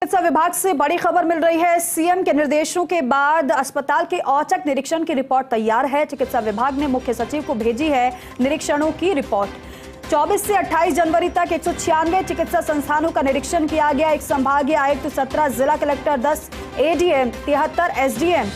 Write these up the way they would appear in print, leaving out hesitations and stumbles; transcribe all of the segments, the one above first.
चिकित्सा विभाग से बड़ी खबर मिल रही है। सीएम के निर्देशों के बाद अस्पताल के औचक निरीक्षण की रिपोर्ट तैयार है। चिकित्सा विभाग ने मुख्य सचिव को भेजी है निरीक्षणों की रिपोर्ट। 24 से 28 जनवरी तक 196 चिकित्सा संस्थानों का निरीक्षण किया गया। एक संभागीय आयुक्त, 17 जिला कलेक्टर, 10 एडीएम, 73 एसडीएम,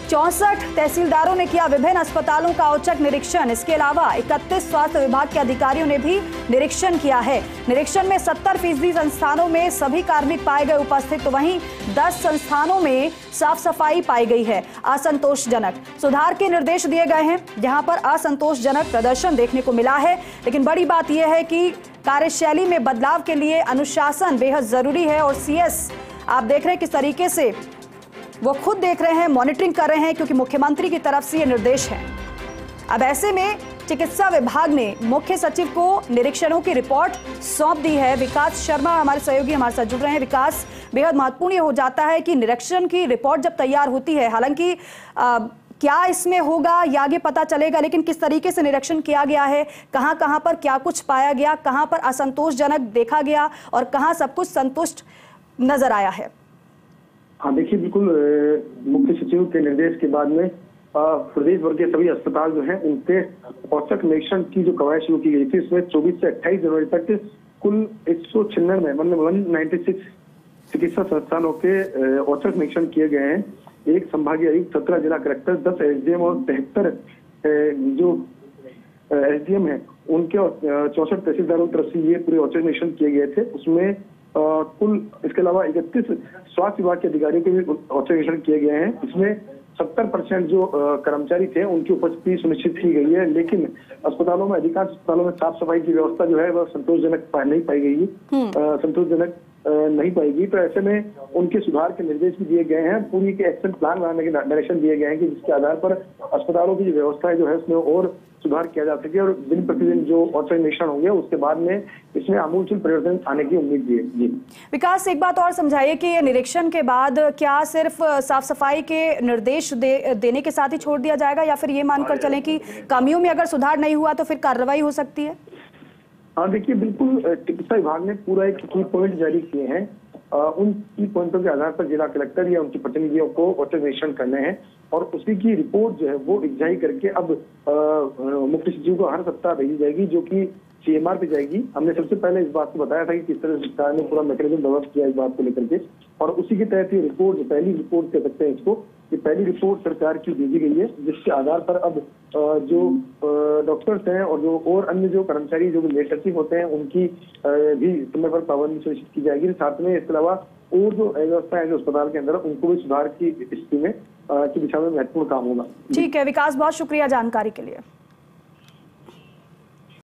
64 तहसीलदारों ने किया विभिन्न अस्पतालों का औचक निरीक्षण। इसके अलावा 31 स्वास्थ्य विभाग के अधिकारियों ने भी निरीक्षण किया है। निरीक्षण में 70% संस्थानों में सभी कार्मिक पाए गए उपस्थित, तो वहीं 10 संस्थानों में साफ सफाई पाई गई है असंतोषजनक। सुधार के निर्देश दिए गए हैं जहां पर असंतोषजनक प्रदर्शन देखने को मिला है। लेकिन बड़ी बात यह है कि कार्यशैली में बदलाव के लिए अनुशासन बेहद जरूरी है। और सीएस आप देख रहे हैं किस तरीके से वो खुद देख रहे हैं, मॉनिटरिंग कर रहे हैं, क्योंकि मुख्यमंत्री की तरफ से ये निर्देश है। अब ऐसे में चिकित्सा विभाग ने मुख्य सचिव को निरीक्षणों की रिपोर्ट सौंप दी है। विकास शर्मा हमारे सहयोगी हमारे साथ जुड़ रहे हैं। विकास, बेहद महत्वपूर्ण हो जाता है कि निरीक्षण की रिपोर्ट जब तैयार होती है, हालांकि क्या इसमें होगा या आगे पता चलेगा, लेकिन किस तरीके से निरीक्षण किया गया है, कहां कहां पर क्या कुछ पाया गया, कहां पर असंतोषजनक देखा गया और कहां सब कुछ संतुष्ट नजर आया है? हाँ देखिए, बिल्कुल मुख्य सचिव के निर्देश के बाद में प्रदेश भर के सभी अस्पताल जो हैं उनके औचक निरीक्षण की जो कवायद शुरू की गई थी, इसमें 24 से 28 जनवरी तक कुल 196 मतलब 196 चिकित्सा संस्थानों के औचक निरीक्षण किए गए हैं। एक संभागीय आयुक्त, 17 जिला कलेक्टर, 10 एसडीएम और 73 जो एसडीएम है उनके 64 तहसीलदारों की तरफ से ये पूरे औचक निरीक्षण किए गए थे। उसमें कुल इसके अलावा 31 स्वास्थ्य विभाग के अधिकारियों के भी औचक निरीक्षण किए गए हैं। इसमें 70% जो कर्मचारी थे उनकी उपस्थिति सुनिश्चित की गई है, लेकिन अस्पतालों में, अधिकांश अस्पतालों में साफ सफाई की व्यवस्था जो है वह संतोषजनक नहीं पाई गई, संतोषजनक नहीं पाएगी। तो ऐसे में उनके सुधार के निर्देश भी दिए गए हैं। पूरी के एक्शन प्लान बनाने के डायरेक्शन दिए गए हैं कि जिसके आधार पर अस्पतालों की जो व्यवस्था जो है उसमें और सुधार किया जा सके और दिन प्रतिदिन जो औचक निरीक्षण होंगे उसके बाद में इसमें आमूलचूल परिवर्तन आने की उम्मीद भी है। जी विकास, एक बात और समझाइए कि ये निरीक्षण के बाद क्या सिर्फ साफ सफाई के निर्देश देने के साथ ही छोड़ दिया जाएगा, या फिर ये मानकर चलें कि कमियों में अगर सुधार नहीं हुआ तो फिर कार्रवाई हो सकती है? हाँ देखिए, बिल्कुल चिकित्सा विभाग ने पूरा एक की पॉइंट जारी किए हैं। उन की पॉइंटों के आधार पर जिला कलेक्टर या उनके प्रतिनिधियों को औचक निरीक्षण करने हैं और उसी की रिपोर्ट जो है वो एग्जाई करके अब मुख्य सचिव को हर सप्ताह भेजी जाएगी, जो कि सीएमआर पे जाएगी। हमने सबसे पहले इस बात को बताया था कि किस तरह सरकार ने पूरा मैकेनिज्म डेवलप किया इस बात को लेकर के, और उसी के तहत ये रिपोर्ट, पहली रिपोर्ट कह सकते हैं इसको, ये पहली रिपोर्ट सरकार की भेजी गई है, जिसके आधार पर अब जो डॉक्टर्स हैं और जो और अन्य जो कर्मचारी जो लेटरशिप होते हैं उनकी भी समय पर पाबंदी सुनिश्चित की जाएगी। साथ में इसके अलावा और जो व्यवस्था है जो अस्पताल के अंदर उनको भी सुधार की स्थिति में की दिशा में महत्वपूर्ण काम होगा। ठीक है विकास, बहुत शुक्रिया जानकारी के लिए।